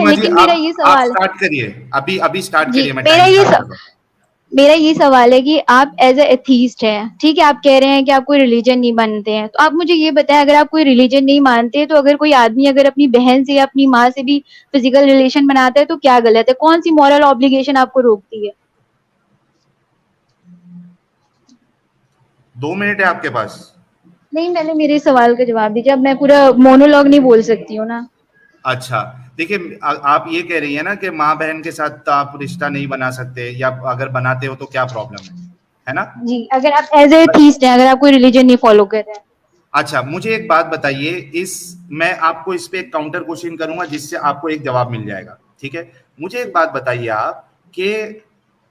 لیکن میرا یہ سوال ابھی اسٹارٹ جی کریے. میرا یہ سوال ہے کہ آپ ایز اے ایتھیسٹ ہیں, ٹھیک ہے, آپ کہہ رہے ہیں کہ آپ کوئی ریلیجن نہیں مانتے ہیں, تو آپ مجھے یہ بتائیں اگر آپ کوئی ریلیجن نہیں مانتے تو اگر کوئی آدمی اگر اپنی بہن سے یا اپنی ماں سے بھی فزیکل ریلیشن بناتا ہے تو کیا غلط ہے؟ کون سی مورل آبلیگیشن آپ کو روکتی ہے؟ 2 منٹ ہے آپ کے پاس. نہیں, پہلے میرے سوال کا جواب دیجیے. اب میں پورا مونولوگ نہیں بول سکتی ہوں نا. اچھا دیکھیے, آپ یہ کہہ رہی ہیں نا کہ ماں بہن کے ساتھ آپ رشتہ نہیں بنا سکتے, یا اگر بناتے ہو تو کیا پرابلم ہے نا؟ جی, اگر آپ ایز اے ایتھیسٹ ہیں, اگر آپ کوئی ریلیجن نہیں فالو کر رہے ہیں. اچھا مجھے ایک بات بتائیے, میں آپ کو اس پہ ایک کاؤنٹر کوشچن کروں گا جس سے آپ کو ایک جواب مل جائے گا, ٹھیک ہے؟ مجھے ایک بات بتائیے آپ کہ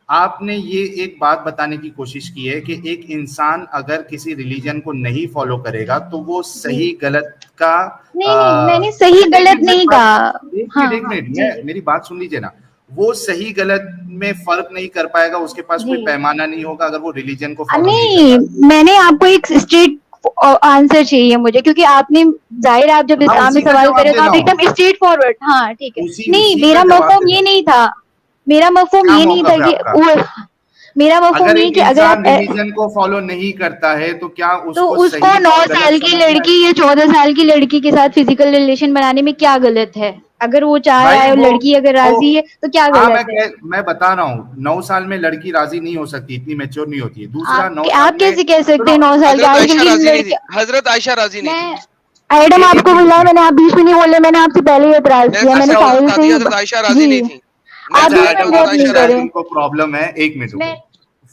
آپ نے یہ ایک بات بتانے کی کوشش کی ہے کہ ایک انسان اگر کسی ریلیجن کو نہیں فالو کرے گا تو وہ صحیح غلط کا نہیں, میں نے صحیح غلط نہیں کہا. ایک منٹ میری بات سن لیجیے نا. وہ صحیح غلط میں فرق نہیں کر پائے گا, اس کے پاس کوئی پیمانہ نہیں ہوگا اگر وہ ریلیجن کو فالو نہیں کرتا. میں نے آپ کو ایک اسٹریٹ آنسر چاہیے مجھے, کیونکہ آپ نے ظاہر آپ جب اسلام میں سوال کرے تو آپ ایک دم اسٹریٹ فارورڈ. ہاں ٹھیک ہے, نہیں میرا مفہوم یہ نہیں تھا, میرا مفہوم یہ نہیں تھا کہ میرا مفہوم یہ کہ اگر آپ ریلیجن کو فالو نہیں کرتا ہے تو کیا تو اس کو 9 سال کی لڑکی یا 14 سال کی لڑکی کے ساتھ فزیکل ریلیشن بنانے میں کیا غلط ہے؟ اگر وہ چاہ رہا ہے اور لڑکی اگر راضی ہے تو کیا غلط ہے؟ میں بتا رہا ہوں 9 سال میں لڑکی راضی نہیں ہو سکتی, اتنی میچور نہیں ہوتی ہے. دوسرا 9 سال آپ کیسے کہہ سکتے ہیں 9 سال کی حضرت عائشہ راضی نہیں تھی. ایڈم آپ کو بولا, میں نے آپ بیچ میں نہیں بولے, میں نے آپ سے پہلے ہی اعتراض کیا. میں نے ساحل سے حضرت عائشہ راضی نہیں تھی. آپ بیچ میں بہت نہیں کرے. کو پرابلم ہے, ایک منٹ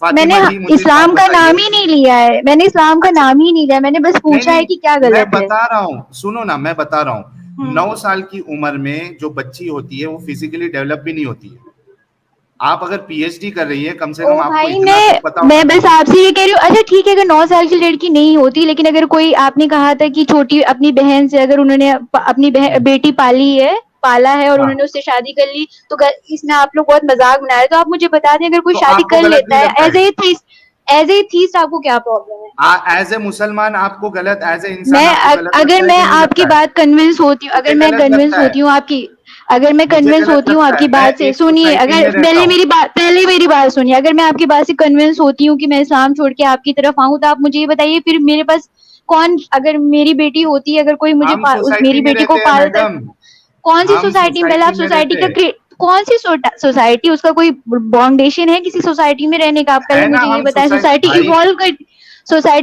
میں نے اسلام کا نام ہی نہیں لیا ہے, میں نے اسلام کا نام ہی نہیں لیا, میں نے بس پوچھا ہے کہ کیا غلط ہے. میں بتا رہا ہوں, سنو نا, میں بتا رہا ہوں 9 سال کی عمر میں جو بچی ہوتی ہے وہ فزیکلی ڈیولپ بھی نہیں ہوتی ہے. آپ اگر پی ایچ ڈی کر رہی ہے کم سے کم آپ کو اتنا تو پتا ہونا. میں بس آپ سے یہ کہہ رہی ہوں, اچھا ٹھیک ہے اگر 9 سال کی لڑکی نہیں ہوتی, لیکن اگر کوئی آپ نے کہا تھا کہ چھوٹی اپنی بہن سے اگر انہوں نے اپنی بیٹی پالا ہے اور انہوں نے اس سے شادی کر لی تو اس میں آپ لوگ بہت مذاق بنا رہے. تو آپ مجھے بتا دیں اگر کوئی شادی کر لیتا ہے ایز اے تھیسٹ آپ کو کیا پرابلم ہے؟ ایز اے مسلمان آپ کو غلط, ایز اے انسان اگر میں آپ کی بات کنونس ہوتی ہوں, اگر میں کنونس ہوتی ہوں آپ کی, اگر میں کنونس ہوتی ہوں آپ کی بات سے, سنیے, اگر پہلے میری بات سنیے, اگر میں آپ کی بات سے کنونس ہوتی ہوں کہ میں اسلام چھوڑ کے آپ کی طرف آؤں تو آپ مجھے یہ بتائیے پھر میرے پاس کون, اگر میری بیٹی ہوتی ہے, اگر کوئی مجھے میری بیٹی کو پالتا ہے, کون سی سوسائٹی میں؟ پہلے آپ سوسائٹی کا کون سی سوسائٹی, اس کا کوئی باؤنڈیشن ہے کسی سوسائٹی میں رہنے کا؟ آپ پہلے مجھے یہ بتائیں. سوسائٹی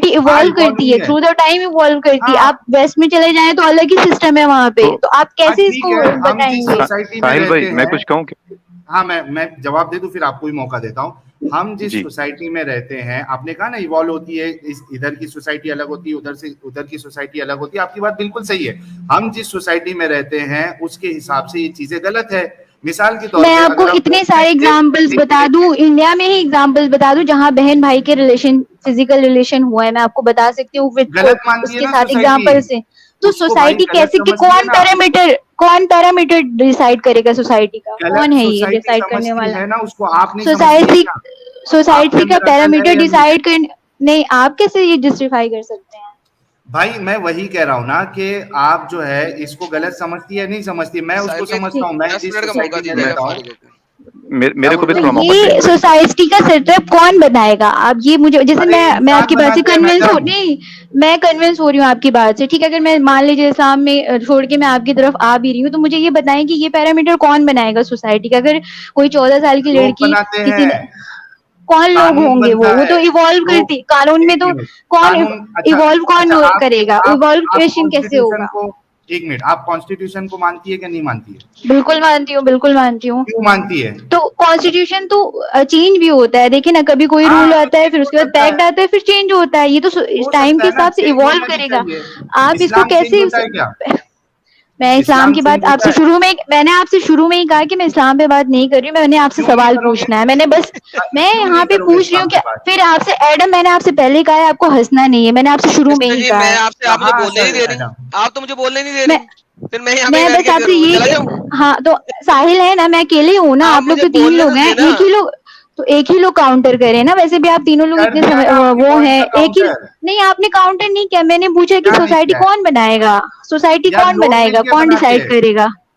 ایوالو کرتی ہے, تھرو دا ٹائم ایوالو کرتی ہے. آپ ویسٹ میں چلے جائیں تو الگ ہی سسٹم ہے وہاں پہ, تو آپ کیسے اس کو بتائیں گے؟ ساحل بھائی میں کچھ کہوں کہ ہاں میں جواب دے دوں, پھر آپ کو بھی موقع دیتا ہوں. ہم جس سوسائٹی میں رہتے ہیں, آپ نے کہا نا ایوالو ہوتی ہے, ادھر کی سوسائٹی الگ ہوتی ہے, ادھر کی سوسائٹی الگ ہوتی ہے. آپ کی بات بالکل صحیح ہے. ہم جس سوسائٹی میں رہتے ہیں اس کے حساب سے یہ چیزیں غلط ہے. مثال کے طور پہ میں آپ کو اتنے سارے ایگزامپلس بتا دوں, انڈیا میں ہی ایگزامپلس بتا دوں جہاں بہن بھائی کے ریلیشن فزیکل ریلیشن ہوا ہے, میں آپ کو بتا سکتی ہوں اس کے ساتھ ایگزامپل سے. تو سوسائٹی کیسے کہ کون پیرامیٹر ڈیسائیڈ کرے گا سوسائٹی کا؟ کون ہے یہ ڈیسائیڈ کرنے والا؟ سوسائٹی کا پیرامیٹر ڈیسائیڈ کرنے نہیں, آپ کیسے یہ جسٹیفائی کر سکتے ہیں؟ بھائی میں وہی کہہ رہا ہوں نا کہ آپ جو ہے اس کو غلط سمجھتی ہے, نہیں سمجھتی. میں اس کو سمجھتا ہوں, میں جس سوسائٹی میں رہتا ہوں. میرے کو بھی تھوڑا موقع یہ سوسائٹی کا سیٹ اپ کون بنائے گا؟ آپ یہ مجھے, جیسے میں آپ کی بات سے کنونس ہوں, نہیں میں کنونس ہو رہی ہوں آپ کی بات سے, ٹھیک ہے. اگر میں مان لیجیے اسلام میں چھوڑ کے میں آپ کی طرف آ بھی رہی ہوں, تو مجھے یہ بتائیں کہ یہ پیرامیٹر کون بنائے گا سوسائٹی کا؟ اگر کوئی 14 سال کی لڑکی کسی نے, کون لوگ ہوں گے؟ وہ تو ایوالو کرتی, قانون میں تو کون ایوالو کون کرے گا؟ ایوالویشن کیسے ہوگا؟ ایک منٹ, آپ کانسٹیٹیوشن کو مانتی ہے کہ نہیں مانتی ہے؟ بالکل مانتی ہوں, بالکل مانتی ہوں. کیوں مانتی ہے؟ تو کانسٹیٹیوشن تو چینج بھی ہوتا ہے, دیکھیں نا, کبھی کوئی رول آتا ہے, پھر اس کے بعد پیکٹ آتا ہے, پھر چینج ہوتا ہے. یہ تو ٹائم کے حساب سے ایوالو کرے گا. آپ اس کو کیسے, میں اسلام کی بات آپ سے میں نے آپ سے شروع میں ہی کہا کہ میں اسلام پہ بات نہیں کر رہی ہوں, میں نے آپ سے سوال پوچھنا ہے. میں نے بس میں یہاں پہ پوچھ رہی ہوں کہ پھر آپ سے, ایڈم میں نے آپ سے پہلے ہی کہا ہے آپ کو ہنسنا نہیں ہے, میں نے آپ سے شروع میں ہی کہا ہے. آپ مجھے بولنے نہیں دے رہی, آپ تو مجھے بولنے نہیں دے رہی, پھر میں بس آپ سے یہ, ہاں تو ساحل ہے نا, میں اکیلے ہوں نا, آپ لوگ تو 3 لوگ ہیں, ایک ہی لوگ کاؤنٹر کرے نا. ویسے بھی آپ تینوں لوگ اتنے وہ ہیں, ایک ہی نہیں, آپ نے کاؤنٹر نہیں کیا. میں نے پوچھا کہ سوسائٹی کون بنائے گا, سوسائٹی کون بنائے گا, کون ڈیسائیڈ کرے گا؟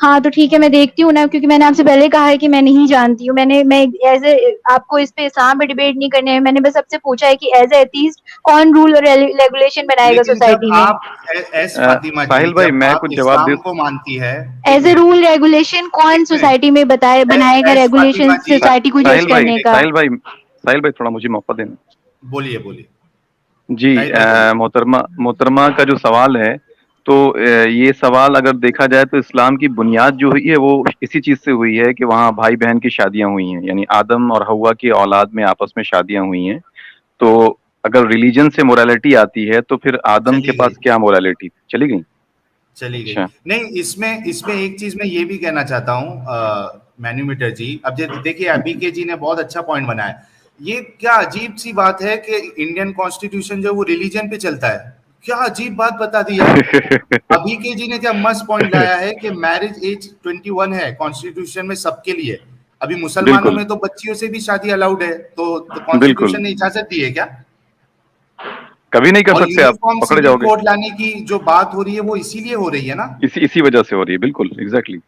ہاں تو ٹھیک ہے میں دیکھتی ہوں نا, کیونکہ میں نے آپ سے پہلے کہا ہے کہ میں نہیں جانتی ہوں. میں ایز اے آپ کو اس پہ اسلام پہ ڈبیٹ نہیں کرنے ہے, میں نے بس آپ سے پوچھا ہے کہ ایز اے ایتھیسٹ کون رول اور ریگولیشن بنائے گا لیکن جب سوسائٹی میں. آپ ایس فاطمہ جی, ساحل بھائی جب میں آپ کچھ جواب دے اسلام کو مانتی ہے, ایز اے رول ریگولیشن کون سوسائٹی میں بنائے گا ایس فاطمہ ریگولیشن جی, سوسائٹی کو جج کرنے کا. ساحل بھائی تھوڑا مجھے موقع دینا. بولیے بولیے جی طاہر بھائی بولیے. محترمہ کا جو سوال ہے, تو یہ سوال اگر دیکھا جائے تو اسلام کی بنیاد جو ہوئی ہے وہ اسی چیز سے ہوئی ہے کہ وہاں بھائی بہن کی شادیاں ہوئی ہیں, یعنی آدم اور حوا کی اولاد میں آپس میں شادیاں ہوئی ہیں. تو اگر ریلیجن سے مورالیٹی آتی ہے تو پھر آدم کے چلی گئی پاس کیا مورالیٹی چلی گئی؟ چلی گئی. اچھا نہیں, اس میں ایک چیز میں یہ بھی کہنا چاہتا ہوں مینومیٹر جی. اب دیکھیے ابھی کے جی نے بہت اچھا پوائنٹ بنایا. یہ کیا عجیب سی بات ہے کہ انڈین کانسٹیٹیوشن جو وہ ریلیجن پہ چلتا ہے. کیا عجیب بات بتا دی یار. ابھی کے جی نے کیا مست پوائنٹ لایا ہے کہ میرج ایج 21 ہے کانسٹیٹیوشن میں سب کے لیے. ابھی مسلمانوں بالکل میں تو بچیوں سے بھی شادی الاؤڈ ہے, تو بالکل کانسٹیٹیوشن نے اجازت دی ہے کیا؟ کبھی نہیں کر اور سکتے, آپ یونیفارم پکڑے سول جاؤ گے. کوڈ لانے کی جو بات ہو رہی ہے وہ اسی لیے ہو رہی ہے نا, اسی وجہ سے ہو رہی ہے. بالکل ایگزیکٹلی.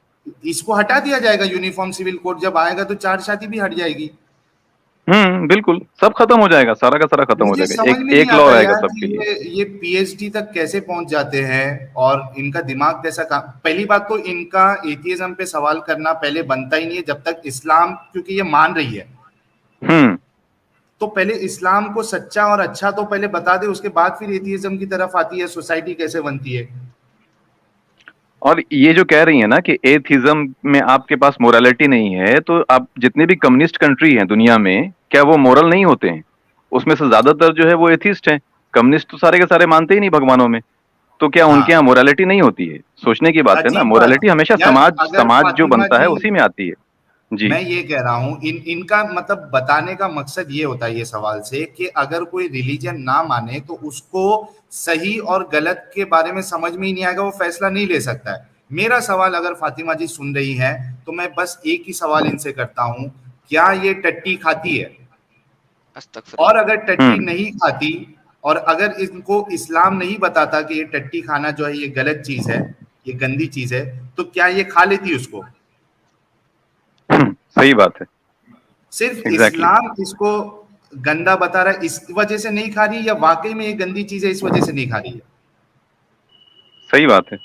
اس کو ہٹا دیا جائے گا. یونیفارم سول کوڈ جب آئے گا تو 4 شادی بھی ہٹ جائے گی. بالکل سب ختم ہو جائے گا, سارا کا سارا ختم ہو مجھے جائے گا. سمجھ میں نہیں ایک لا آتا رہے گا یار سب کے لیے. کہ یہ پی ایچ ڈی تک کیسے پہنچ جاتے ہیں اور ان کا دماغ کیسا کام. پہلی بات تو ان کا ایتھیزم پہ سوال کرنا پہلے بنتا ہی نہیں ہے جب تک اسلام, کیونکہ یہ مان رہی ہے تو پہلے اسلام کو سچا اور اچھا تو پہلے بتا دے, اس کے بعد پھر ایتھیزم کی طرف آتی ہے. سوسائٹی کیسے بنتی ہے. اور یہ جو کہہ رہی ہیں نا کہ ایتھیزم میں آپ کے پاس مورالٹی نہیں ہے, تو آپ جتنے بھی کمیونسٹ کنٹری ہیں دنیا میں, کیا وہ مورل نہیں ہوتے ہیں؟ اس میں سے زیادہ تر جو ہے وہ ایتھیسٹ ہیں. کمیونسٹ تو سارے کے سارے مانتے ہی نہیں بھگوانوں میں, تو کیا ان ہاں کے یہاں مورالٹی نہیں ہوتی ہے؟ سوچنے کی بات ہے نا. عجیب بات مورالٹی ہمیشہ یار. اگر سماج جو فاطمہ بنتا ہے جی, اسی میں آتی ہے. جی میں یہ کہہ رہا ہوں ان کا مطلب بتانے کا مقصد یہ ہوتا ہے یہ سوال سے کہ اگر کوئی ریلیجن نہ مانے تو اس کو صحیح اور غلط کے بارے میں سمجھ میں ہی نہیں آئے گا, وہ فیصلہ نہیں لے سکتا ہے. میرا سوال اگر فاطمہ جی سن رہی ہیں تو میں بس ایک ہی سوال ان سے کرتا ہوں, کیا یہ ٹٹی کھاتی ہے؟ استغفر اور اللہ. اگر ٹٹی نہیں کھاتی اور اگر ان کو اسلام نہیں بتاتا کہ یہ ٹٹی کھانا جو ہے یہ غلط چیز ہے, یہ گندی چیز ہے, تو کیا یہ کھا لیتی اس کو؟ صحیح بات ہے. صرف ایگزیکٹلی اسلام اس کو گندا بتا رہا ہے اس وجہ سے نہیں کھا رہی, یا واقعی میں یہ گندی چیز ہے اس وجہ سے نہیں کھا رہی ہے؟ صحیح بات ہے.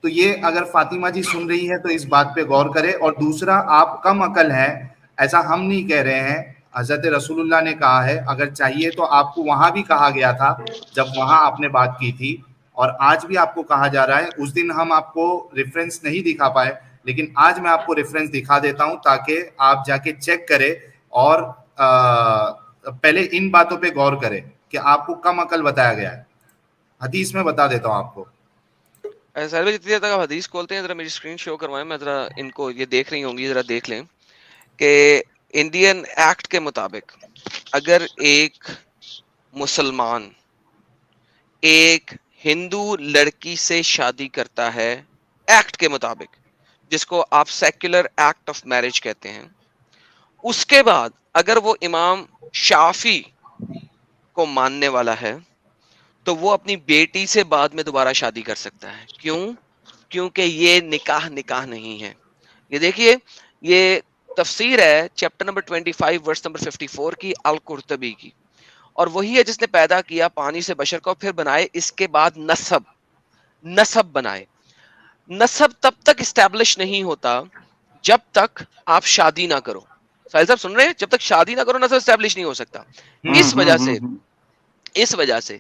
تو یہ اگر فاطمہ جی سن رہی ہے تو اس بات پہ غور کرے. اور دوسرا, آپ کم عقل ہیں, ایسا ہم نہیں کہہ رہے ہیں, حضرت رسول اللہ نے کہا ہے. اگر چاہیے تو آپ کو وہاں بھی کہا گیا تھا جب وہاں آپ نے بات کی تھی, اور آج بھی آپ کو کہا جا رہا ہے. اس دن ہم آپ کو ریفرنس نہیں دکھا پائے, لیکن آج میں آپ کو ریفرنس دکھا دیتا ہوں تاکہ آپ جا کے چیک کریں اور پہلے ان باتوں پہ غور کریں کہ آپ کو کم عقل بتایا گیا ہے. حدیث میں بتا دیتا ہوں آپ کو. سر جتنی دیر تک آپ حدیث کھولتے ہیں ذرا میری اسکرین شو کروائیں, میں ذرا ان کو یہ دیکھ رہی ہوں گی, ذرا دیکھ لیں کہ انڈین ایکٹ کے مطابق اگر ایک مسلمان ایک ہندو لڑکی سے شادی کرتا ہے ایکٹ کے مطابق, جس کو آپ سیکولر ایکٹ آف میرج کہتے ہیں, اس کے بعد اگر وہ امام شافی کو ماننے والا ہے تو وہ اپنی بیٹی سے بعد میں دوبارہ شادی کر سکتا ہے. کیوں؟ کیونکہ یہ نکاح نہیں ہے. یہ دیکھیے, یہ تفسیر ہے چیپٹر نمبر 25 ورس نمبر 54 کی القرطبی کی, اور وہی ہے جس نے پیدا کیا پانی سے بشر کو, پھر بنائے اس کے بعد نسب بنائے. نسب تب تک اسٹیبلش نہیں ہوتا جب تک آپ شادی نہ کرو. ساحل صاحب سن رہے ہیں؟ جب تک شادی نہ کرو نسب اسٹیبلش نہیں ہو سکتا. اس وجہ سے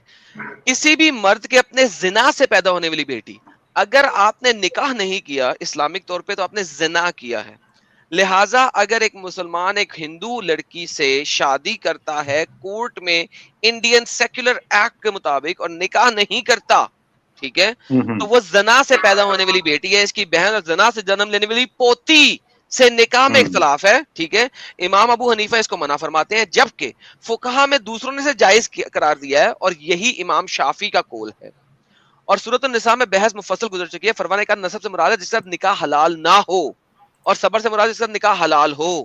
کسی بھی مرد کے اپنے زنا سے پیدا ہونے والی بیٹی, اگر آپ نے نکاح نہیں کیا اسلامک طور پہ تو آپ نے زنا کیا ہے. لہٰذا اگر ایک مسلمان ایک ہندو لڑکی سے شادی کرتا ہے کورٹ میں انڈین سیکولر ایکٹ کے مطابق اور نکاح نہیں کرتا, ٹھیک ہے, تو وہ زنا سے پیدا ہونے والی بیٹی ہے, اس کی بہن, اور زنا سے جنم لینے والی پوتی سے نکاح میں اختلاف ہے, ٹھیک ہے. امام ابو حنیفہ اس کو منع فرماتے ہیں, جبکہ فقہا میں دوسروں نے سے جائز قرار دیا ہے, اور یہی امام شافی کا قول ہے. اور سورۃ النساء میں بحث مفصل گزر چکی ہے. فرمانے کا نسب سے مراد ہے جس سے نکاح حلال نہ ہو, اور صبر سے مراد جس سے نکاح حلال ہو.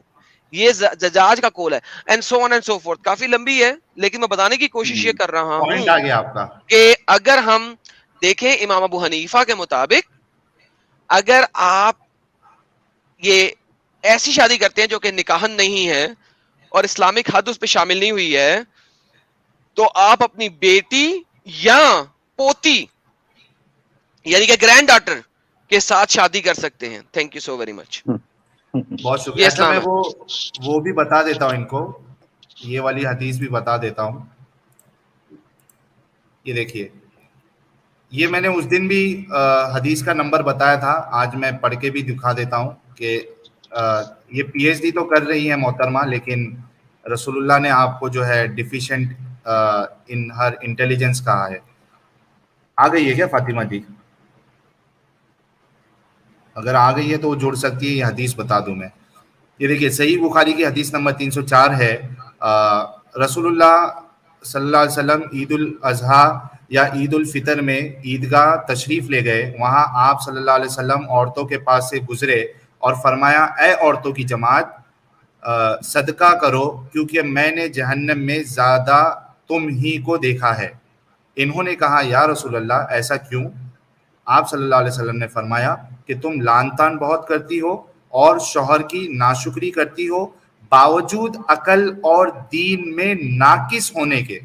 یہ زجاج کا قول ہے, and so on and so forth. کافی لمبی ہے لیکن میں بتانے کی کوشش یہ کر رہا پوائنٹ ہوں آ گیا آپ کا. کہ اگر ہم دیکھیں امام ابو حنیفہ کے مطابق اگر آپ یہ ایسی شادی کرتے ہیں جو کہ نکاحن نہیں ہے اور اسلامک حد اس پہ شامل نہیں ہوئی ہے, تو آپ اپنی بیٹی یا پوتی یعنی کہ گرینڈ ڈاٹر کے ساتھ شادی کر سکتے ہیں. Thank you so very much. بہت شکریہ. اچھا میں وہ بھی بتا دیتا ہوں ان کو, یہ والی حدیث بھی بتا دیتا ہوں. یہ دیکھیے, یہ میں نے اس دن بھی حدیث کا نمبر بتایا تھا, آج میں پڑھ کے بھی دکھا دیتا ہوں کہ یہ پی ایچ ڈی تو کر رہی ہے محترمہ, لیکن رسول اللہ نے آپ کو جو ہے ڈیفیشینٹ ان ہر انٹیلیجنس کہا ہے. آ گئی ہے کیا فاطمہ جی؟ اگر آ گئی ہے تو وہ جوڑ سکتی ہے, یہ حدیث بتا دوں میں. یہ دیکھیے صحیح بخاری کی حدیث نمبر 304 ہے. رسول اللہ صلی اللہ علیہ وسلم عید الاضحیٰ یا عید الفطر میں عیدگاہ تشریف لے گئے. وہاں آپ صلی اللہ علیہ وسلم عورتوں کے پاس سے گزرے اور فرمایا, اے عورتوں کی جماعت, صدقہ کرو کیونکہ میں نے جہنم میں زیادہ تم ہی کو دیکھا ہے. انہوں نے کہا, یا رسول اللہ ایسا کیوں؟ آپ صلی اللہ علیہ وسلم نے فرمایا کہ تم لعن طعن بہت کرتی ہو اور شوہر کی ناشکری کرتی ہو, باوجود عقل اور دین میں ناقص ہونے کے.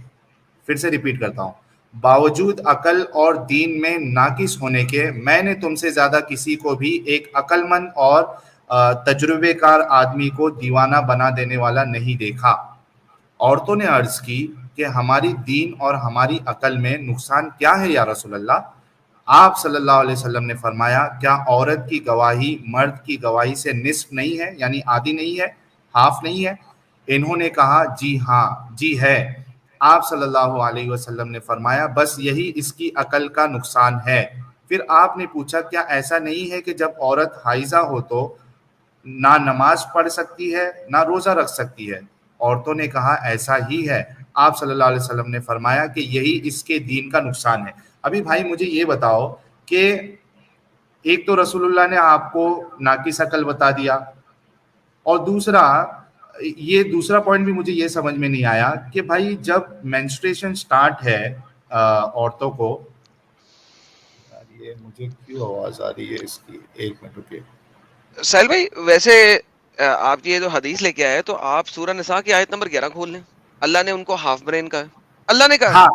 پھر سے ریپیٹ کرتا ہوں, باوجود عقل اور دین میں ناقص ہونے کے میں نے تم سے زیادہ کسی کو بھی ایک عقل مند اور تجربے کار آدمی کو دیوانہ بنا دینے والا نہیں دیکھا. عورتوں نے عرض کی کہ ہماری دین اور ہماری عقل میں نقصان کیا ہے یا رسول اللہ؟ آپ صلی اللہ علیہ وسلم نے فرمایا, کیا عورت کی گواہی مرد کی گواہی سے نصف نہیں ہے, یعنی آدھی نہیں ہے, ہاف نہیں ہے؟ انہوں نے کہا, جی ہاں, جی ہے. آپ صلی اللہ علیہ وسلم نے فرمایا, بس یہی اس کی عقل کا نقصان ہے. پھر آپ نے پوچھا, کیا ایسا نہیں ہے کہ جب عورت حائضہ ہو تو نہ نماز پڑھ سکتی ہے نہ روزہ رکھ سکتی ہے؟ عورتوں نے کہا, ایسا ہی ہے. آپ صلی اللہ علیہ وسلم نے فرمایا کہ یہی اس کے دین کا نقصان ہے. ابھی بھائی مجھے یہ بتاؤ کہ ایک تو رسول اللہ نے آپ کو ناقص عقل بتا دیا, اور دوسرا پوائنٹ بھی مجھے یہ سمجھ میں نہیں آیا کہ بھائی جب مینسٹریشن سٹارٹ ہے عورتوں کو, مجھے کیوں آواز آ رہی ہے اس کی, ایک منٹ رکیے. سہیل بھائی ویسے آپ یہ جو حدیث لے کے آئے تو آپ سورہ نساء کی آیت نمبر 11 کھول لیں. اللہ نے ان کو ہاف برین کہا, اللہ نے کہا. ہاں,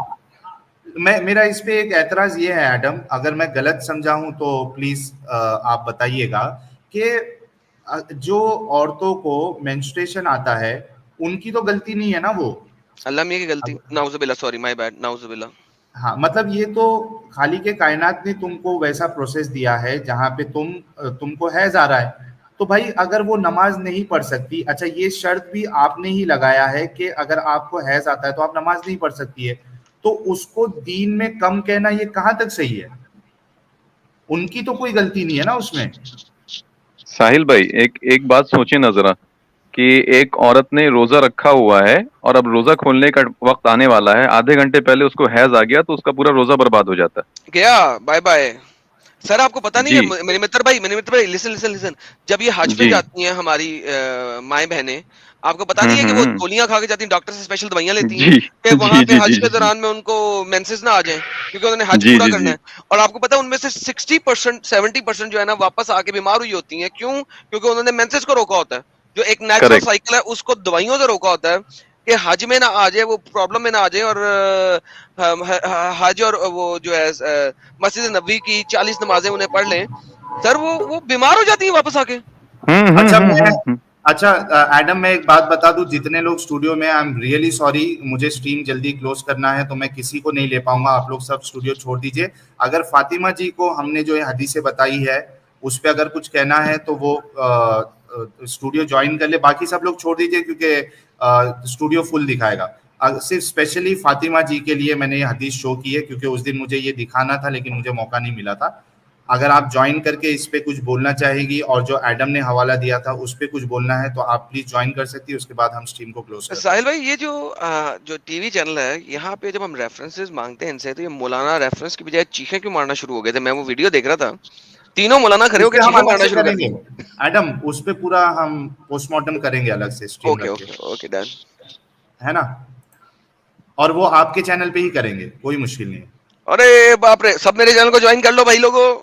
میرا اس پہ ایک اعتراض یہ ہے ایڈم, اگر میں غلط سمجھا ہوں تو پلیز آپ بتائیے گا, کہ جو عورتوں کو مینسٹریشن آتا ہے ان کی تو غلطی نہیں ہے نا, وہ اللہ میاں کی غلطی, نعوذ باللہ, سوری مائی بیڈ, نعوذ باللہ. ہاں, مطلب یہ تو خالق کائنات نے تم کو ویسا پروسیس دیا ہے جہاں پہ تم کو حیض آ رہا ہے, تو بھائی اگر وہ نماز نہیں پڑھ سکتی, اچھا یہ شرط بھی آپ نے ہی لگایا ہے کہ اگر آپ کو حیض آتا ہے تو آپ نماز نہیں پڑھ سکتی ہے, تو اس کو دین میں کم کہنا یہ کہاں تک صحیح ہے؟ ان کی تو کوئی غلطی نہیں ہے نا اس میں. ساحل بھائی ایک بات سوچیں نا ذرا, کہ ایک عورت نے روزہ رکھا ہوا ہے اور اب روزہ کھولنے کا وقت آنے والا ہے, آدھے گھنٹے پہلے اس کو حیض آ گیا تو اس کا پورا روزہ برباد ہو جاتا ہے. گیا بائے بائے. سر آپ کو پتا نہیں ہے میرے متر بھائی لسن, جب یہ حج پہ جاتی ہیں ہماری مائیں بہنیں, آپ کو پتا نہیں ہے کہ وہ گولیاں کھا کے جاتی ہیں, ڈاکٹر سے اسپیشل دوائیاں لیتی ہیں کہ وہاں پہ حج کے دوران میں ان کو مینسز نہ آ جائیں, کیونکہ انہوں نے حج پورا کرنا ہے. اور آپ کو پتا ہے ان میں سے 60% 70% جو ہے نا واپس آ کے بیمار ہوئی ہوتی ہیں. کیوں؟ کیونکہ انہوں نے مینسز کو روکا ہوتا ہے, جو ایک نیچرل سائیکل ہے اس کو دوائیوں سے روکا ہوتا ہے کہ حج میں نہ آ جائے, وہ پرابلم میں نہ آ جائے, اور حج اور وہ جو ہے مسجد نبوی کی 40 نمازیں انہیں پڑھ لیں. سر وہ بیمار ہو جاتی ہیں واپس آ کے. اچھا ایڈم, میں ایک بات بتا دوں, جتنے لوگ اسٹوڈیو میں, آئی ایم ریئلی سوری, مجھے اسٹریم جلدی کلوز کرنا ہے تو میں کسی کو نہیں لے پاؤں گا, آپ لوگ سب اسٹوڈیو چھوڑ دیجیے. اگر فاطمہ جی کو ہم نے جو حدیثیں بتائی ہے اس پہ اگر کچھ کہنا ہے تو وہ اسٹوڈیو جوائن کر لے, باقی سب لوگ چھوڑ دیجیے کیونکہ اسٹوڈیو فل دکھائے گا. صرف اسپیشلی فاطمہ جی کے لیے میں نے یہ حدیث شو کی ہے کیونکہ اس دن مجھے یہ دکھانا تھا لیکن مجھے موقع نہیں ملا تھا. اگر آپ جوائن کر کے اس پہ کچھ بولنا چاہے گی, اور جو ایڈم نے حوالہ دیا تھا اس پہ کچھ بولنا ہے, تو آپ پلیز جوائن کر سکتی ہے, اس کے بعد ہم اسٹریم کو کلوز کریں. ساحل بھائی یہ جو ٹی وی چینل ہے یہاں پہ جب ہم ریفرنسز مانگتے ہیں ان سے, تو یہ مولانا ریفرنس کی بجائے چیخیں کیوں مارنا شروع ہو گئے تھے؟ میں وہ ویڈیو دیکھ رہا تھا, تینوں مولانا کھڑے ہو کے چیخیں مارنا شروع کر دیں. ایڈم اس پہ پورا ہم پوسٹ مارٹم کریں گے الگ سے اسٹریم رکھ کے, اوکے ڈن ہے نا, اور وہ آپ کے چینل پہ ہی کریں گے, کوئی مشکل نہیں ہے. ارے باپ رے, سب میرے چینل کو جوائن کر لو بھائی لوگوں.